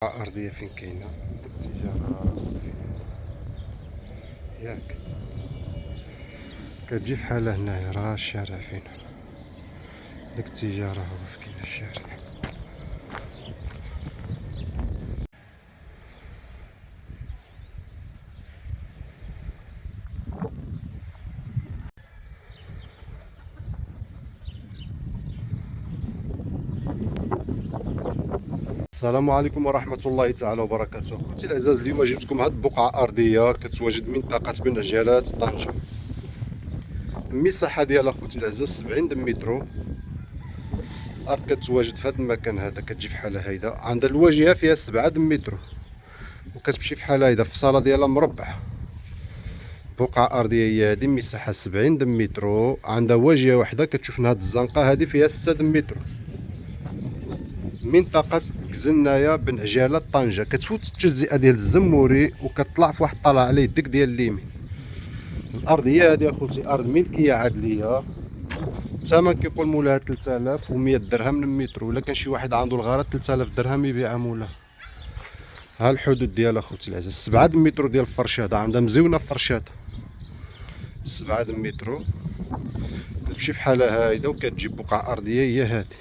أرضية فين كاينة التجارة فين ياك كتجي فحال هنايا راه الشارع فين ديك التجارة هو في كاين الشارع. السلام عليكم ورحمة الله تعالى وبركاته. خوتي الأعزاز، اليوم جبتكم هاد البقعة أرضية كتواجد منطقة بن عجالات طنجة. المساحة ديالها خوتي الأعزاز 70 مترو. الأرض كتواجد في هاد المكان هذا، كتجي فحال هيدا، عندها الواجهة فيها 7 مترو وكتمشي فحال هيدا في الصالة ديالها مربعة. بقعة أرضية هي هادي، مساحة 70 مترو، عندها واجهة وحدة كتشوف من هاد الزنقة هادي فيها 6 مترو. منطقة كزنايا بن عجالة طنجة، كتفوت التجزئة ديال الزموري وكتطلع في واحد الطلعة على يدك ديال اليمين. الأرض هي هادي اخوتي، أرض ملكية عدلية. الثمن كيقول مولاها 3100 درهم للمترو، ولا كان شي واحد عنده الغرض 3000 درهم يبيعها مولاها. ها الحدود ديالها اخوتي العزاز، 7 مترو ديال الفرشاطة، عندها مزيونة فرشاطة 7 مترو. كتمشي بحالها هايدا وكتجيب بقعة أرضية هي هادي.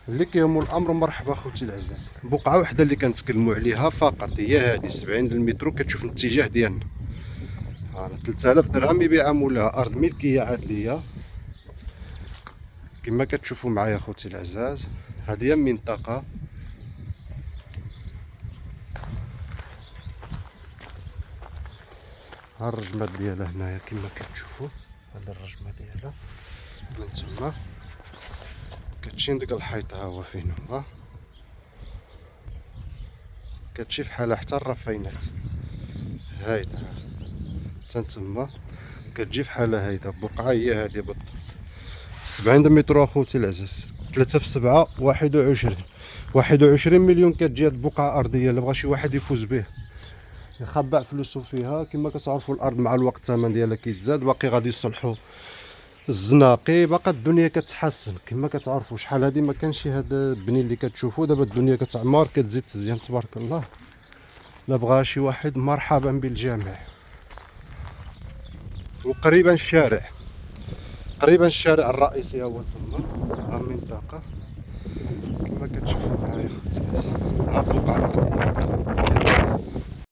اللي كيهمو الامر مرحبا خوتي العزاز. بقعه وحده اللي كنتكلموا عليها فقط هي هذه 70 المترو، كتشوف الاتجاه ديالنا. هانا 3000 درهم يبيعها مولاها، ارض ملكيه عادليه كما كتشوفوا معايا خوتي العزاز. هذه هي المنطقه. ها الرجمات ديالها هنايا كما كتشوفوا، هذا الرجمه ديالها من تما كتشين ديك الحيط، ها هو فين هو، كتشي فحالها حتى الرفينات هايدا حتى تما كتجي فحالها هايدا. بقعه هي هادي بالضبط 70 متر اخوتي العزاز، 3 في 7 21 مليون. كتجي هاد البقعه ارضيه اللي بغى شي واحد يفوز به يخبع فلوسو فيها. كما كتعرفوا الارض مع الوقت الثمن ديالها كيتزاد، باقي غادي يصلحوا الزناقي، باقا الدنيا كتحسن. كما كتعرفوا شحال هادي ما كانش هذا البني اللي كتشوفوا دابا، الدنيا كتعمر كتزيد تزيان تبارك الله. لا بغى شي واحد مرحبا بالجميع. وقريبا الشارع، تقريبا الشارع الرئيسي هو تما. ها المنطقة كما كتشوفوا معايا خوتي العزاز، ها بقعة أرضية.